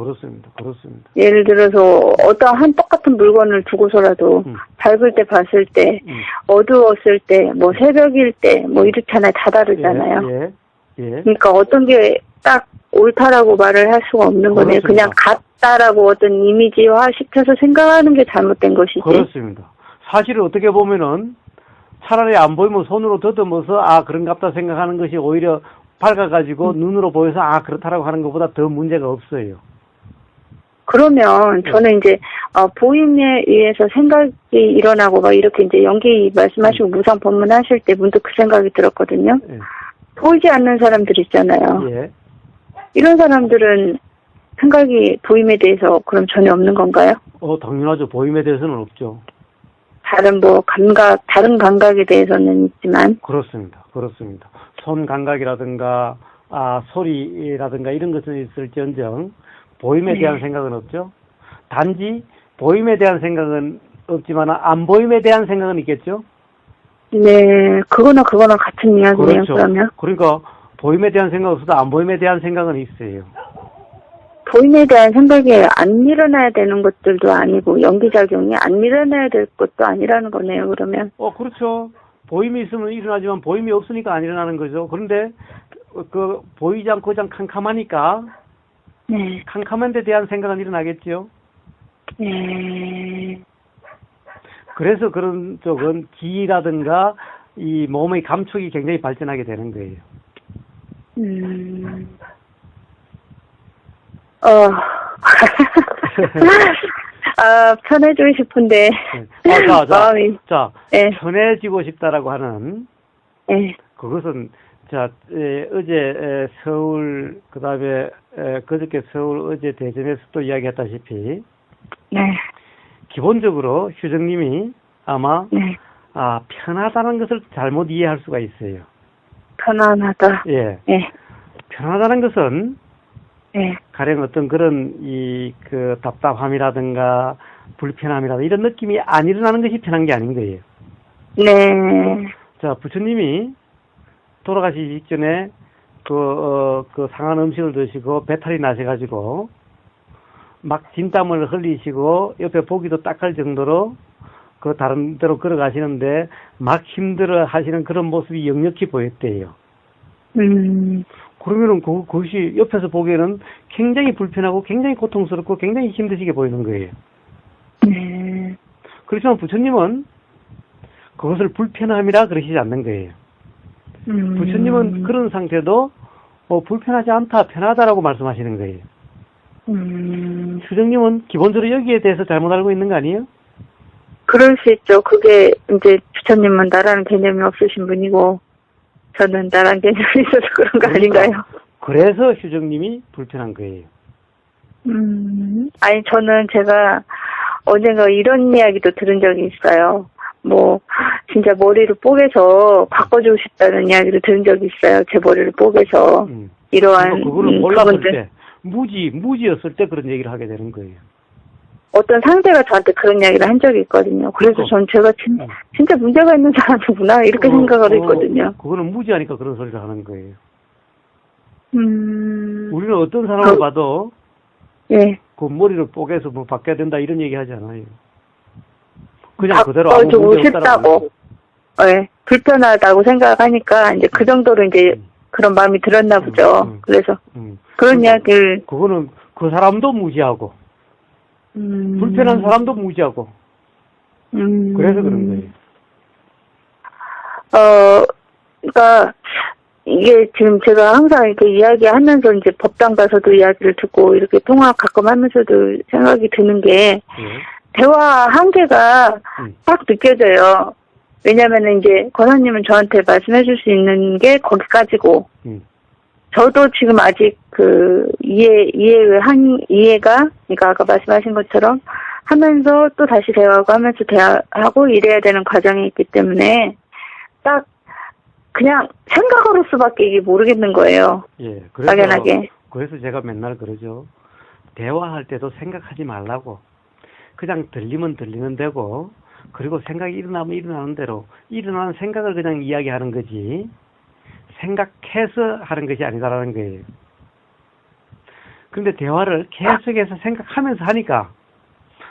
예를 들어서 어떠한 똑같은 물건을 두고서라도 밝을 때 봤을 때, 어두웠을 때, 뭐 새벽일 때, 뭐 이렇잖아요. 다 다르잖아요. 예. 그러니까 어떤 게 딱 옳다라고 말을 할 수가 없는 거네요. 그냥 같다라고 어떤 이미지화 시켜서 생각하는 게 잘못된 것이지. 그렇습니다. 사실은 어떻게 보면은 차라리 안 보이면 손으로 더듬어서 그런갑다 생각하는 것이 오히려 밝아가지고 눈으로 보여서 그렇다라고 하는 것보다 더 문제가 없어요. 그러면 저는 이제 보임에 의해서 생각이 일어나고 막 이렇게 이제 연기 말씀하시고 무상 법문하실 때 문득 그 생각이 들었거든요. 보이지 않는 사람들 있잖아요. 예. 이런 사람들은 생각이 보임에 대해서 그럼 전혀 없는 건가요? 당연하죠. 보임에 대해서는 없죠. 다른 감각에 대해서는 있지만. 그렇습니다. 손 감각이라든가, 소리라든가 이런 것은 있을지언정, 보임에 대한 생각은 없죠. 단지, 보임에 대한 생각은 없지만, 안 보임에 대한 생각은 있겠죠? 네, 그거나 같은 이야기네요, 그렇죠. 그러면. 그러니까, 보임에 대한 생각 없어도 안 보임에 대한 생각은 있어요. 보임에 대한 생각이 안 일어나야 되는 것들도 아니고 연기작용이 안 일어나야 될 것도 아니라는 거네요, 그러면. 그렇죠. 보임이 있으면 일어나지만 보임이 없으니까 안 일어나는 거죠. 그런데 보이지 않고 그냥 캄캄하니까 네. 캄캄한 데 대한 생각은 일어나겠죠. 네. 그래서 그런 쪽은 기라든가 이 몸의 감촉이 굉장히 발전하게 되는 거예요. 편해지고 싶은데. 마음이. 네. 편해지고 싶다라고 하는. 네. 그것은, 어제 서울, 그 다음에, 그저께 서울, 어제 대전에서도 이야기했다시피. 네. 기본적으로 휴정님이 아마, 네. 편하다는 것을 잘못 이해할 수가 있어요. 편안하다. 예. 네. 편하다는 것은, 네. 가령 어떤 그런 답답함이라든가 불편함이라든가 이런 느낌이 안 일어나는 것이 편한 게 아닌 거예요. 네. 자, 부처님이 돌아가시기 직전에 그 상한 음식을 드시고 배탈이 나셔가지고 막 진땀을 흘리시고 옆에 보기도 딱할 정도로 그 다른 데로 걸어가시는데 막 힘들어 하시는 그런 모습이 역력히 보였대요. 그러면은 그것이 옆에서 보기에는 굉장히 불편하고 굉장히 고통스럽고 굉장히 힘드시게 보이는 거예요. 네. 그렇지만 부처님은 그것을 불편함이라 그러시지 않는 거예요. 부처님은 그런 상태도 불편하지 않다, 편하다라고 말씀하시는 거예요. 수정님은 기본적으로 여기에 대해서 잘못 알고 있는 거 아니에요? 그럴 수 있죠. 그게 이제 부처님은 나라는 개념이 없으신 분이고 저는 나라는 개념이 있어서 그런 거 아닌가요? 그래서 휴정님이 불편한 거예요. 아니 저는 제가 언젠가 이런 이야기도 들은 적이 있어요. 뭐 진짜 머리를 뽀개서 바꿔주고 싶다는 이야기를 들은 적이 있어요. 제 머리를 뽀개서 이러한 그거를 몰랐을 때 무지였을 때 그런 얘기를 하게 되는 거예요. 어떤 상대가 저한테 그런 이야기를 한 적이 있거든요. 그래서 전 제가 진짜 문제가 있는 사람이구나 이렇게 생각을 했거든요. 그거는 무지하니까 그런 소리를 하는 거예요. 우리는 어떤 사람을 봐도 예. 그 머리를 뽀개서 뭐 바뀌어야 된다 이런 얘기 하지 않아요. 그냥 그대로 바꿔주고 싶다고, 예, 불편하다고 생각하니까 이제 그 정도로 이제 그런 마음이 들었나 보죠. 그래서 그런 이야기를 그거는 그 사람도 무지하고 불편한 사람도 무지하고 그래서 그런 거예요. 그러니까 이게 지금 제가 항상 이렇게 이야기하면서 이제 법당 가서도 이야기를 듣고 이렇게 통화 가끔 하면서도 생각이 드는 게 대화 한계가 딱 느껴져요. 왜냐면은 이제 권사님은 저한테 말씀해 줄 수 있는 게 거기까지고 저도 지금 아직 그 이해가 그러니까 아까 말씀하신 것처럼 하면서 또 다시 대화하고 하면서 대화하고 이래야 되는 과정이 있기 때문에 딱 그냥 생각으로서밖에 이게 모르겠는 거예요. 예, 막연하게. 그래서 제가 맨날 그러죠. 대화할 때도 생각하지 말라고. 그냥 들리면 들리는 대고, 그리고 생각이 일어나면 일어나는 대로, 일어나는 생각을 그냥 이야기하는 거지, 생각해서 하는 것이 아니다라는 거예요. 근데 대화를 계속해서 생각하면서 하니까,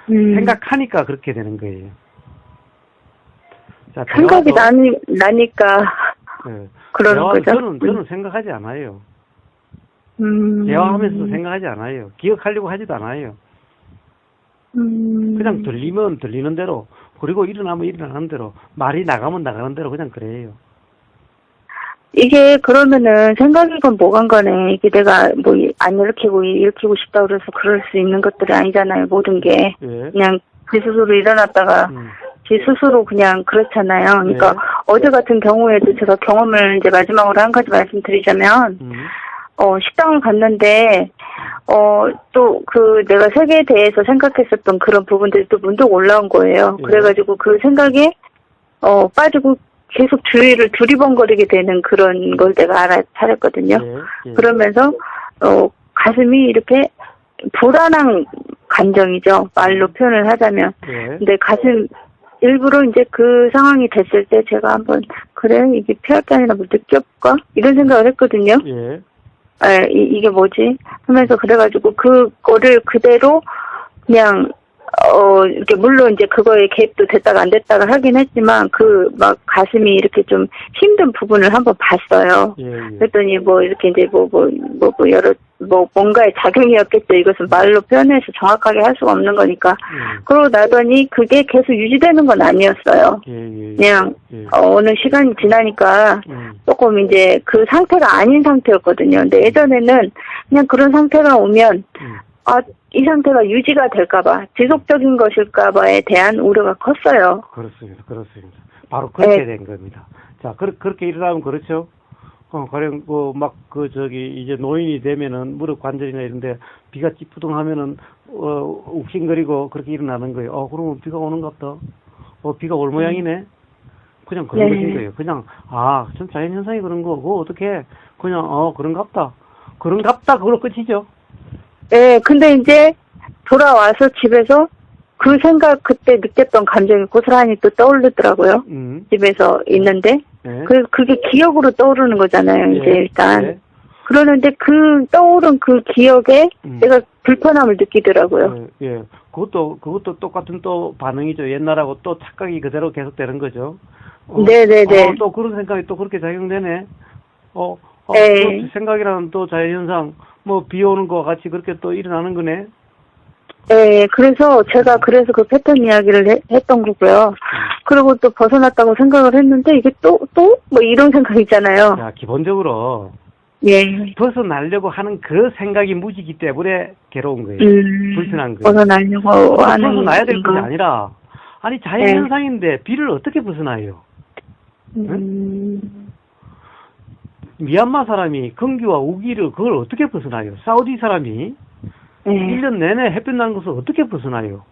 생각하니까 그렇게 되는 거예요. 자, 생각이 나니까. 네. 그러는 거죠. 저는 생각하지 않아요. 대화하면서도 생각하지 않아요. 기억하려고 하지도 않아요. 그냥 들리면 들리는 대로, 그리고 일어나면 일어나는 대로, 말이 나가면 나가는 대로 그냥 그래요. 이게 그러면은 생각이건 뭐건 간에 이게 내가 뭐 안 일으키고 싶다 그래서 그럴 수 있는 것들이 아니잖아요. 모든 게. 예. 그냥 제 스스로 일어났다가 제 스스로 그냥 그렇잖아요. 그러니까 어제 같은 경우에도 제가 경험을 이제 마지막으로 한 가지 말씀드리자면 식당을 갔는데 또 그 내가 세계에 대해서 생각했었던 그런 부분들이 또 문득 올라온 거예요. 그래가지고 그 생각에 빠지고 계속 주위를 두리번거리게 되는 그런 걸 내가 알아차렸거든요. 그러면서 가슴이 이렇게 불안한 감정이죠. 말로 표현을 하자면. 근데 가슴 일부러 이제 그 상황이 됐을 때 제가 한번 그래 이게 피할 게 아니라 뭐 느껴볼까 이런 생각을 했거든요. 이게 뭐지 하면서 그래가지고 그거를 그대로 그냥 이렇게 물론 이제 그거에 개입도 됐다가 안 됐다가 하긴 했지만 그 막 가슴이 이렇게 좀 힘든 부분을 한번 봤어요. 그랬더니 뭐 이렇게 이제 여러 뭔가의 작용이었겠죠. 이것은 말로 표현해서 정확하게 할 수가 없는 거니까. 그러고 나더니 그게 계속 유지되는 건 아니었어요. 그냥 어느 시간이 지나니까 조금 이제 그 상태가 아닌 상태였거든요. 근데 예전에는 그냥 그런 상태가 오면 이 상태가 유지가 될까봐, 지속적인 것일까봐에 대한 우려가 컸어요. 그렇습니다. 바로 그렇게 된 겁니다. 자, 그렇게 일어나면 그렇죠? 가령, 이제 노인이 되면은 무릎 관절이나 이런데 비가 찌푸둥하면은, 욱신거리고 그렇게 일어나는 거예요. 그러면 비가 오는가 보다. 비가 올 모양이네? 그냥 그런 것인 거예요. 그냥, 전 자연현상이 그런 거, 그거 어떻게, 그냥, 그런갑다. 그걸로 끝이죠. 네, 근데 이제 돌아와서 집에서 그 생각, 그때 느꼈던 감정이 고스란히 또 떠오르더라고요. 집에서 있는데. 네. 그게 기억으로 떠오르는 거잖아요, 예, 이제 일단. 예. 그러는데 그 떠오른 그 기억에 내가 불편함을 느끼더라고요. 예. 그것도 똑같은 또 반응이죠. 옛날하고 또 착각이 그대로 계속되는 거죠. 네네네. 또 그런 생각이 또 그렇게 작용되네. 또 네. 생각이라는 또 자연현상, 뭐, 비 오는 거 같이 그렇게 또 일어나는 거네. 네, 그래서 제가 그래서 그 패턴 이야기를 했던 거고요. 그리고 또 벗어났다고 생각을 했는데 이게 또 뭐 이런 생각 있잖아요. 자, 기본적으로 예. 벗어나려고 하는 그 생각이 무지기 때문에 괴로운 거예요. 불편한 거예요. 벗어나려고 하는. 벗어나야 될 것이 아니라, 아니, 자연현상인데 비를 어떻게 벗어나요? 응? 미얀마 사람이 건기와 우기를 그걸 어떻게 벗어나요? 사우디 사람이 1년 내내 햇볕 나는 것을 어떻게 벗어나요?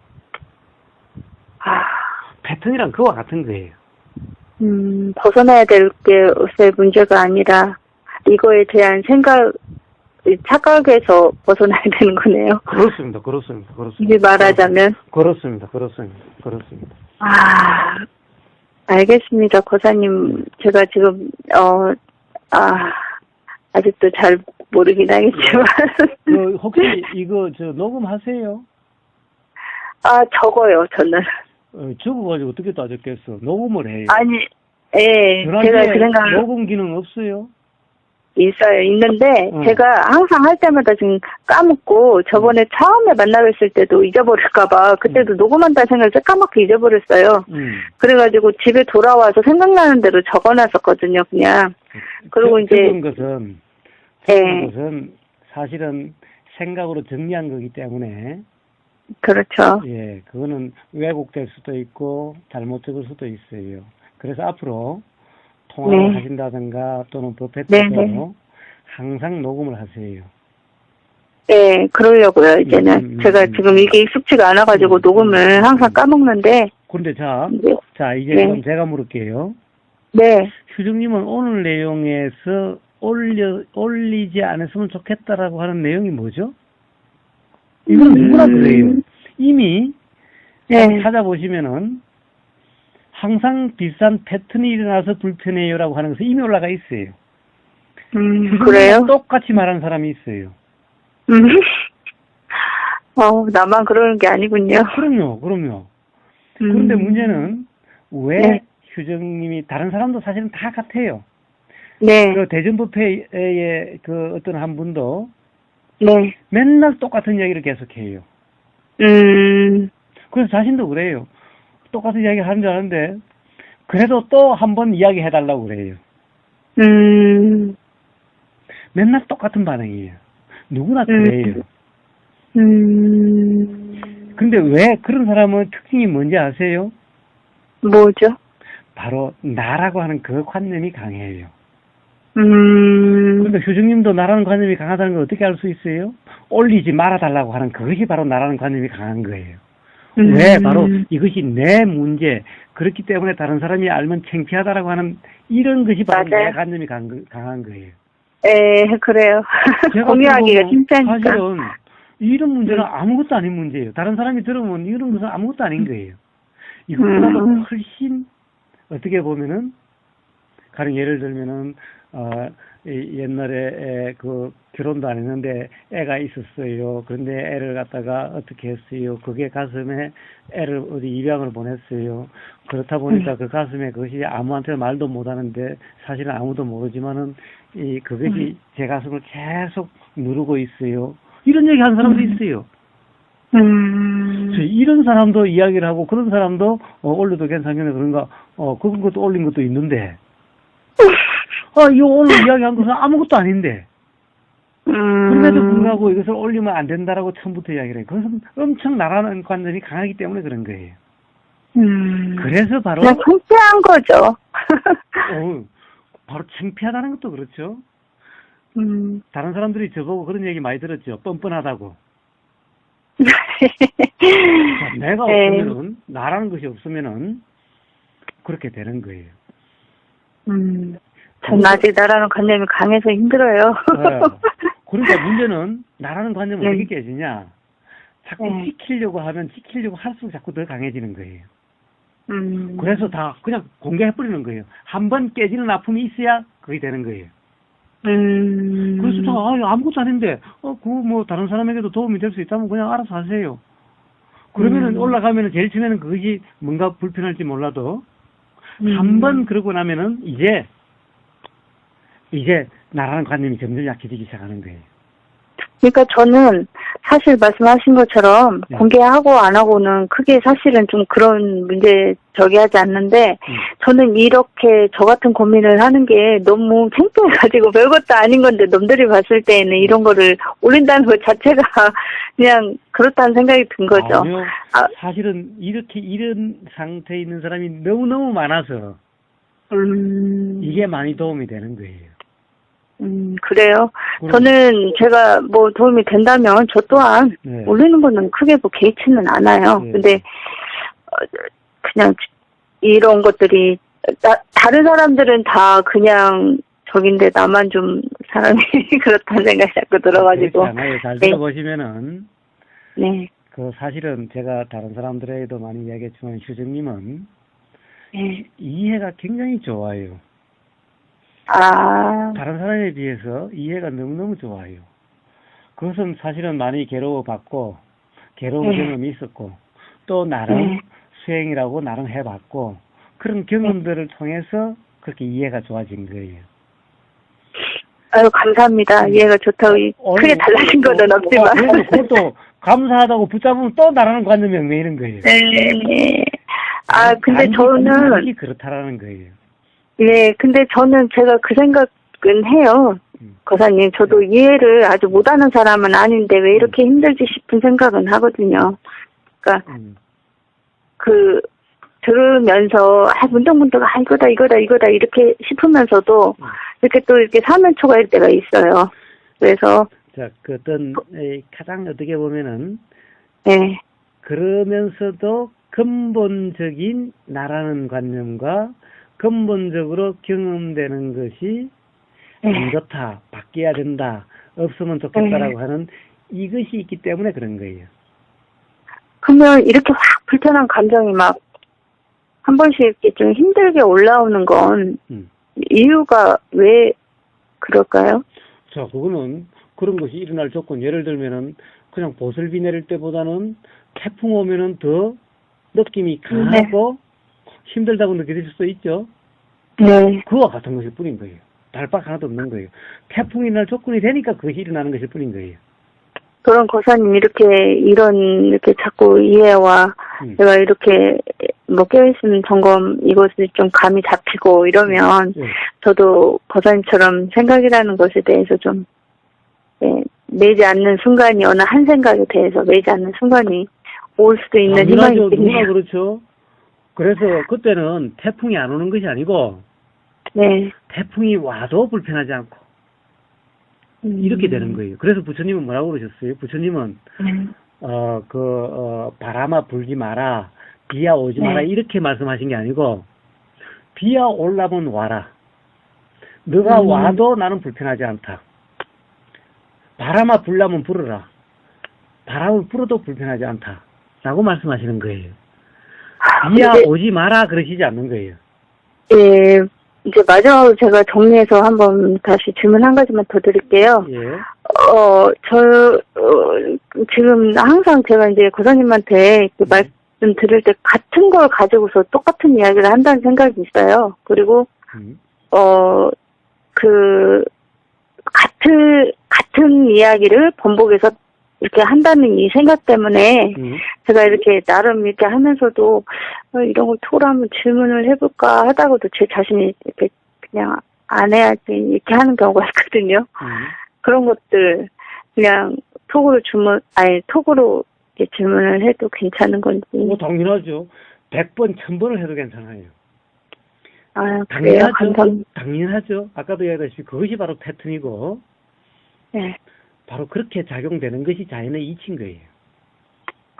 패턴이란 그와 같은 거예요. 벗어나야 될 게 문제가 아니라 이거에 대한 착각에서 벗어나야 되는 거네요. 그렇습니다. 이게 말하자면. 그렇습니다. 알겠습니다. 고사님, 제가 지금, 아직도 잘 모르긴 하겠지만. 혹시 이거 녹음하세요? 적어요, 저는. 적어가지고 어떻게 따졌겠어? 녹음을 해요. 아니, 예, 제가 그 생각을. 녹음 기능 없어요? 있는데, 제가 항상 할 때마다 지금 까먹고, 저번에 처음에 만나뵀을 때도 잊어버릴까봐, 그때도 녹음한다는 생각을 까맣게 잊어버렸어요. 그래가지고 집에 돌아와서 생각나는 대로 적어놨었거든요, 그냥. 그리고 이제. 적은 것은 사실은 생각으로 정리한 거기 때문에. 그렇죠. 예, 그거는 왜곡될 수도 있고, 잘못 적을 수도 있어요. 그래서 앞으로, 통화를 하신다든가 또는 법회에서 항상 녹음을 하세요. 네, 그러려고요, 이제는. 제가 지금 이게 익숙치가 않아가지고 녹음을 항상 까먹는데. 그런데 이제 네. 그럼 제가 물을게요. 네. 휴정님은 오늘 내용에서 올리지 않았으면 좋겠다라고 하는 내용이 뭐죠? 이건 누구나 그래요. 이미 찾아보시면은 항상 비슷한 패턴이 일어나서 불편해요라고 하는 것이 이미 올라가 있어요. 그래요? 똑같이 말하는 사람이 있어요. 나만 그러는 게 아니군요. 그럼요. 그런데 문제는 왜 휴정님이 다른 사람도 사실은 다 같아요. 네. 그 대전법회의 그 어떤 한 분도 맨날 똑같은 이야기를 계속해요. 그래서 자신도 그래요. 똑같은 이야기 하는 줄 아는데 그래도 또 한 번 이야기 해달라고 그래요. 맨날 똑같은 반응이에요. 누구나 그래요. 근데 왜 그런 사람은 특징이 뭔지 아세요? 뭐죠? 바로 나라고 하는 그 관념이 강해요. 그런데 휴정님도 나라는 관념이 강하다는 걸 어떻게 알 수 있어요? 올리지 말아달라고 하는 그것이 바로 나라는 관념이 강한 거예요. 왜? 바로 이것이 내 문제, 그렇기 때문에 다른 사람이 알면 창피하다라고 하는 이런 것이 바로 내 관념이 강한 거예요. 그래요. 공유하기가 힘드니까. 사실은 이런 문제는 아무것도 아닌 문제예요. 다른 사람이 들으면 이런 것은 아무것도 아닌 거예요. 이것보다도 훨씬 어떻게 보면은 가령 예를 들면은 옛날에 그 결혼도 안 했는데 애가 있었어요. 그런데 애를 갖다가 어떻게 했어요? 그게 가슴에 애를 어디 입양을 보냈어요. 그렇다 보니까 그 가슴에 그것이 아무한테 말도 못 하는데 사실은 아무도 모르지만은 그것이 제 가슴을 계속 누르고 있어요. 이런 얘기 하는 사람도 있어요. 이런 사람도 이야기를 하고 그런 사람도 올려도 괜찮겠네 그런가 그런 것도 올린 것도 있는데 이거 오늘 이야기한 것은 아무것도 아닌데 그럼에도 불구하고 이것을 올리면 안 된다라고 처음부터 이야기를 해요. 그것은 엄청 나라는 관념이 강하기 때문에 그런 거예요. 그래서 바로 그냥 창피한 거죠. 바로 창피하다는 것도 그렇죠. 다른 사람들이 저보고 그런 얘기 많이 들었죠. 뻔뻔하다고. 내가 없으면은 나라는 것이 없으면은 그렇게 되는 거예요. 전 아직 나라는 관념이 강해서 힘들어요. 그러니까 문제는 나라는 관념이 어떻게 깨지냐. 자꾸 네. 지키려고 할수록 자꾸 더 강해지는 거예요. 그래서 다 그냥 공개해버리는 거예요. 한 번 깨지는 아픔이 있어야 그게 되는 거예요. 그래서 아무것도 아닌데, 다른 사람에게도 도움이 될 수 있다면 그냥 알아서 하세요. 그러면은 올라가면은 제일 처음에는 그것이 뭔가 불편할지 몰라도, 한 번 그러고 나면은 이제 나라는 관념이 점점 약해지기 시작하는 거예요. 그러니까 저는 사실 말씀하신 것처럼 네. 공개하고 안 하고는 크게 사실은 좀 그런 문제 하지 않는데 저는 이렇게 저 같은 고민을 하는 게 너무 창피해가지고 별것도 아닌 건데 남들이 봤을 때에는 이런 거를 올린다는 것 자체가 그냥 그렇다는 생각이 든 거죠. 아니요. 사실은 이런 상태에 있는 사람이 너무너무 많아서 이게 많이 도움이 되는 거예요. 그래요. 저는 제가 뭐 도움이 된다면 저 또한 네. 올리는 거는 크게 뭐 개의치는 않아요. 네. 근데 그냥 이런 것들이 다른 사람들은 다 그냥 저긴데 나만 좀 사람이 그렇다는 생각이 자꾸 들어가지고. 그렇지 않아요. 잘 네. 들어보시면은 네. 사실은 제가 다른 사람들에게도 많이 이야기했지만 휴정님은 네. 이해가 굉장히 좋아요. 다른 사람에 비해서 이해가 너무너무 좋아요. 그것은 사실은 많이 괴로워봤고, 괴로운 네. 경험이 있었고, 또 나름 수행이라고 나름 해봤고, 그런 경험들을 통해서 그렇게 이해가 좋아진 거예요. 아유, 감사합니다. 이해가 좋다고 크게 달라진 거는 없지만. 그것도 감사하다고 붙잡으면 또 나라는 관념이 얽매이는 거예요. 네. 근데 저는. 그렇다라는 거예요. 예, 근데 저는 제가 그 생각은 해요. 거사님, 저도 이해를 아주 못하는 사람은 아닌데 왜 이렇게 힘들지 싶은 생각은 하거든요. 그러니까 들으면서 문득문득 이거다 이렇게 싶으면서도 이렇게 또 이렇게 사면초가 때가 있어요. 그래서 그 어떤 가장 어떻게 보면은 네. 그러면서도 근본적인 나라는 관념과 근본적으로 경험되는 것이 안 좋다, 바뀌어야 된다, 없으면 좋겠다라고 하는 이것이 있기 때문에 그런 거예요. 그러면 이렇게 확 불편한 감정이 막 한 번씩 이렇게 좀 힘들게 올라오는 건 이유가 왜 그럴까요? 자, 그거는 그런 것이 일어날 조건, 예를 들면은 그냥 보슬비 내릴 때보다는 태풍 오면은 더 느낌이 강하고 힘들다고 느껴질 수도 있죠. 네. 그와 같은 것일 뿐인 거예요. 달박 하나도 없는 거예요. 태풍이 날 조건이 되니까 그것이 일어나는 것일 뿐인 거예요. 그런 거사님 이렇게 자꾸 이해와 제가 이렇게 깨어있는 점검 이것이 좀 감이 잡히고 이러면 저도 거사님처럼 생각이라는 것에 대해서 좀 매지 않는 순간이 어느 한 생각에 대해서 매지 않는 순간이 올 수도 있는 희망이 있겠네요. 누가 그렇죠. 그래서 그때는 태풍이 안 오는 것이 아니고 태풍이 와도 불편하지 않고 이렇게 되는 거예요. 그래서 부처님은 뭐라고 그러셨어요? 부처님은 바람아 불지 마라, 비야 오지 마라 이렇게 말씀하신 게 아니고 비야 올라면 와라. 너가 와도 나는 불편하지 않다. 바람아 불라면 불어라. 바람을 불어도 불편하지 않다. 라고 말씀하시는 거예요. 비야 오지 마라 그러시지 않는 거예요. 예, 이제 마지막으로 제가 정리해서 한번 다시 질문 한 가지만 더 드릴게요. 예. 지금 항상 제가 이제 고사님한테 말씀 들을 때 같은 걸 가지고서 똑같은 이야기를 한다는 생각이 있어요. 그리고, 같은 이야기를 번복해서 이렇게 한다는 이 생각 때문에 제가 이렇게 나름 이렇게 하면서도 이런 걸 톡으로 한번 질문을 해볼까 하다가도 제 자신이 이렇게 그냥 안 해야지 이렇게 하는 경우가 있거든요. 그런 것들 그냥 톡으로 이렇게 질문을 해도 괜찮은 건지. 당연하죠. 100번, 1000번을 해도 괜찮아요. 그래요? 감사합니다. 당연하죠. 아까도 얘기했다시피 그것이 바로 패턴이고 네. 바로 그렇게 작용되는 것이 자연의 이치인 거예요.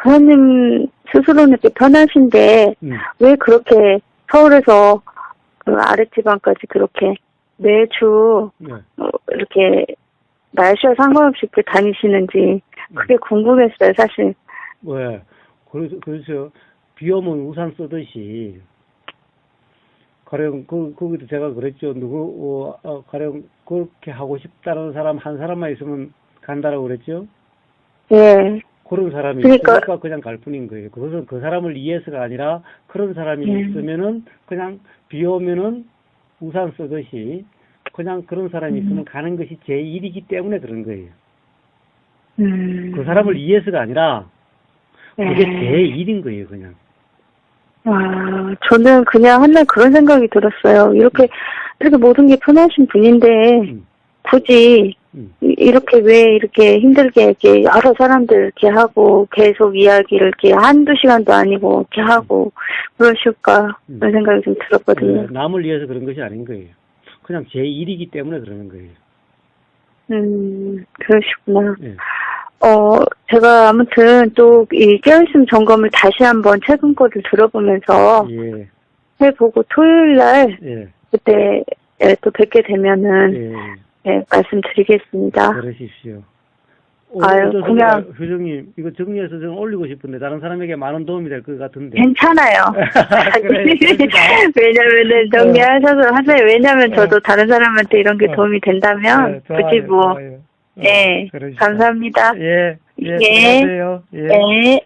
부모님 스스로는 이렇게 편하신데 왜 그렇게 서울에서 그 아랫지방까지 그렇게 매주 이렇게 날씨와 상관없이 이렇게 다니시는지 그게 궁금했어요. 사실 왜? 그래서 비 오면 우산 쓰듯이 가령 거기도 제가 그랬죠. 가령 그렇게 하고 싶다는 사람 한 사람만 있으면 간다라고 그랬죠. 예. 그런 사람이 그러니까 있으니까 그냥 갈 뿐인 거예요. 그것은 그 사람을 위해서가 아니라 그런 사람이 있으면은 그냥 비 오면은 우산 쓰듯이 그냥 그런 사람이 있으면 가는 것이 제 일이기 때문에 그런 거예요. 그 사람을 위해서가 아니라 그게 제 일인 거예요, 그냥. 아, 저는 그냥 한날 그런 생각이 들었어요. 이렇게 모든 게 편하신 분인데, 굳이, 이렇게 왜 이렇게 힘들게 이렇게 여러 사람들 이렇게 하고, 계속 이야기를 이렇게 한두 시간도 아니고 이렇게 하고, 그러실까, 그런 생각이 좀 들었거든요. 네, 남을 위해서 그런 것이 아닌 거예요. 그냥 제 일이기 때문에 그러는 거예요. 그러시구나. 네. 제가 아무튼 또 이 깨어있음 점검을 다시 한번 최근 거를 들어보면서 예. 해보고 토요일 날 예. 그때 또 뵙게 되면은 예. 말씀드리겠습니다. 그러십시오. 아유, 그냥 효정님 이거 정리해서 좀 올리고 싶은데 다른 사람에게 많은 도움이 될 것 같은데. 괜찮아요. 그래, 왜냐면은 정리하셔서 하세요. 왜냐면 저도 다른 사람한테 이런 게 도움이 된다면 굳이 뭐. 좋아요. 네, 감사합니다. 예, 예. 수고하세요. 예. 네.